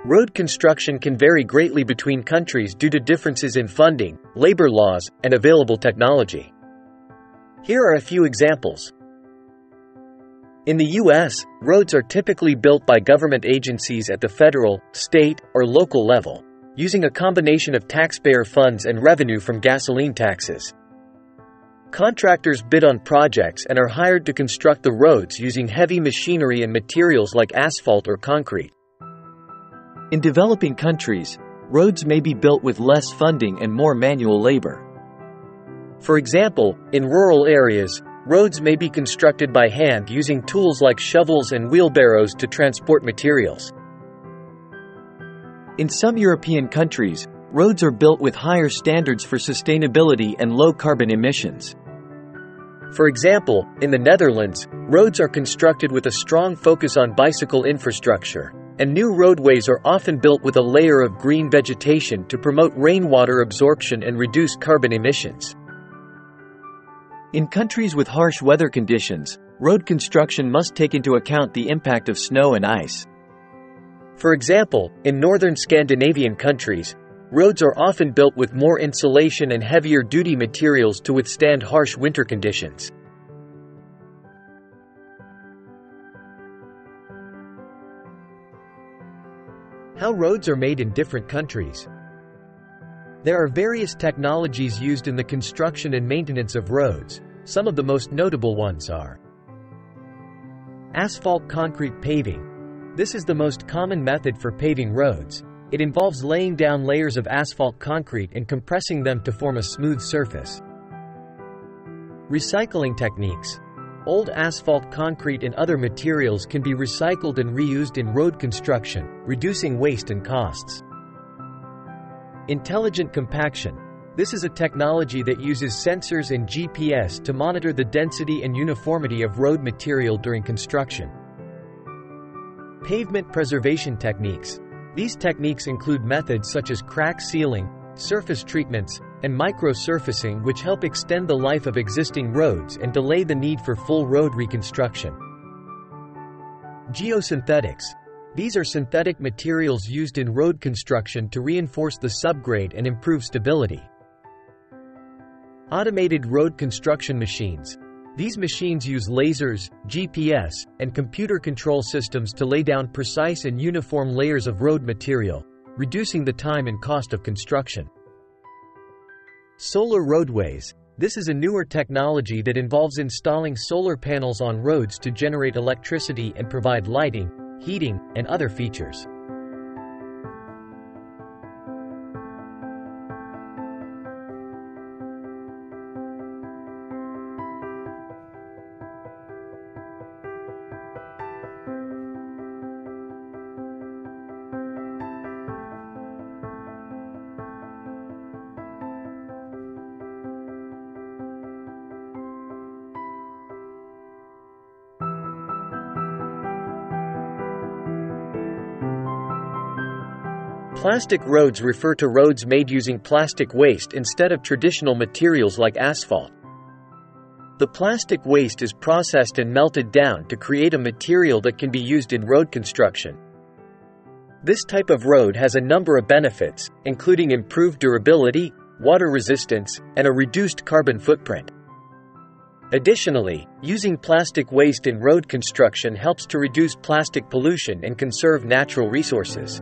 Road construction can vary greatly between countries due to differences in funding, labor laws, and available technology. Here are a few examples. In the U.S., roads are typically built by government agencies at the federal, state, or local level, using a combination of taxpayer funds and revenue from gasoline taxes. Contractors bid on projects and are hired to construct the roads using heavy machinery and materials like asphalt or concrete. In developing countries, roads may be built with less funding and more manual labor. For example, in rural areas, roads may be constructed by hand using tools like shovels and wheelbarrows to transport materials. In some European countries, roads are built with higher standards for sustainability and low carbon emissions. For example, in the Netherlands, roads are constructed with a strong focus on bicycle infrastructure, and new roadways are often built with a layer of green vegetation to promote rainwater absorption and reduce carbon emissions. In countries with harsh weather conditions, road construction must take into account the impact of snow and ice. For example, in northern Scandinavian countries, roads are often built with more insulation and heavier-duty materials to withstand harsh winter conditions. How roads are made in different countries. There are various technologies used in the construction and maintenance of roads. Some of the most notable ones are asphalt concrete paving. This is the most common method for paving roads. It involves laying down layers of asphalt concrete and compressing them to form a smooth surface. Recycling techniques. Old asphalt concrete and other materials can be recycled and reused in road construction, reducing waste and costs. Intelligent compaction. This is a technology that uses sensors and GPS to monitor the density and uniformity of road material during construction. Pavement preservation techniques. These techniques include methods such as crack sealing, surface treatments, and micro-surfacing, which help extend the life of existing roads and delay the need for full road reconstruction. Geosynthetics. These are synthetic materials used in road construction to reinforce the subgrade and improve stability. Automated road construction machines. These machines use lasers, GPS, and computer control systems to lay down precise and uniform layers of road material, reducing the time and cost of construction. Solar roadways. This is a newer technology that involves installing solar panels on roads to generate electricity and provide lighting, heating, and other features. Plastic roads refer to roads made using plastic waste instead of traditional materials like asphalt. The plastic waste is processed and melted down to create a material that can be used in road construction. This type of road has a number of benefits, including improved durability, water resistance, and a reduced carbon footprint. Additionally, using plastic waste in road construction helps to reduce plastic pollution and conserve natural resources.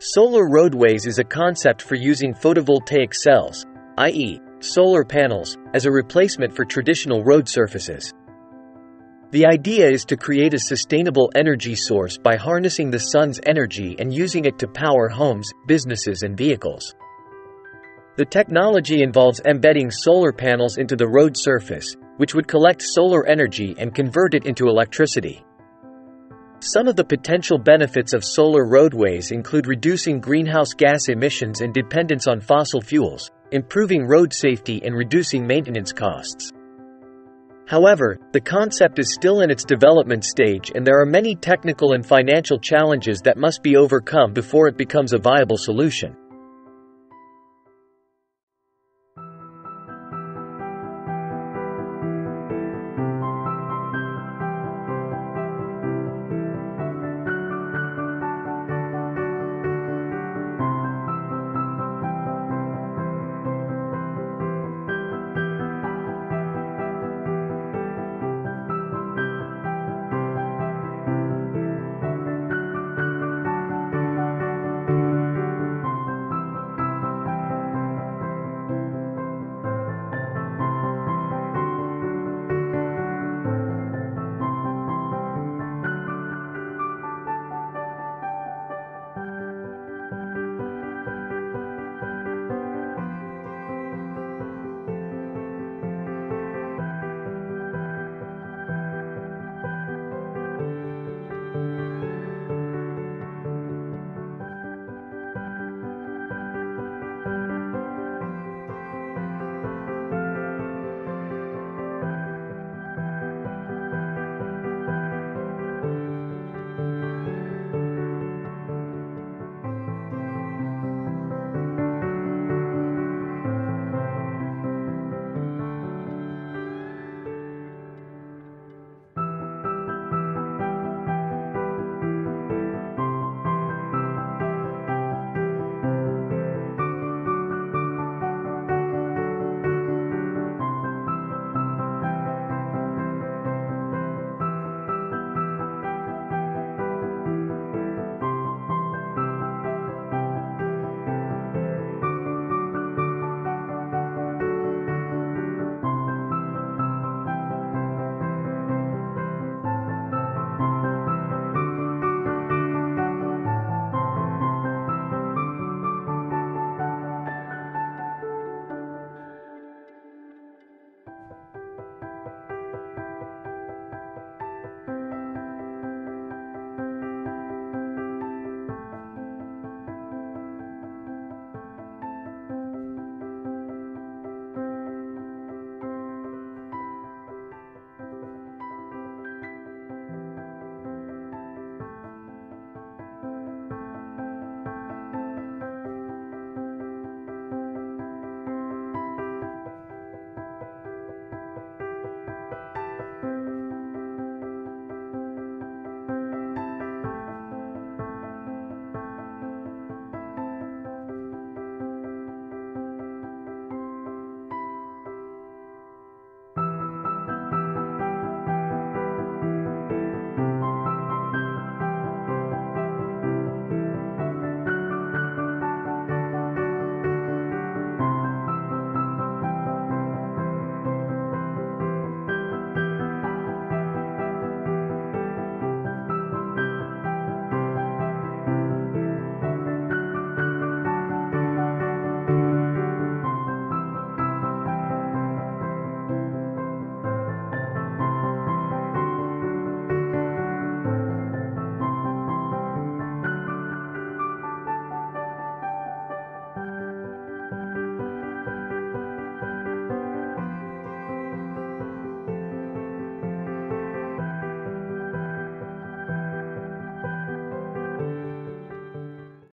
Solar roadways is a concept for using photovoltaic cells, i.e., solar panels, as a replacement for traditional road surfaces. The idea is to create a sustainable energy source by harnessing the sun's energy and using it to power homes, businesses, and vehicles. The technology involves embedding solar panels into the road surface, which would collect solar energy and convert it into electricity. Some of the potential benefits of solar roadways include reducing greenhouse gas emissions and dependence on fossil fuels, improving road safety, and reducing maintenance costs. However, the concept is still in its development stage, and there are many technical and financial challenges that must be overcome before it becomes a viable solution.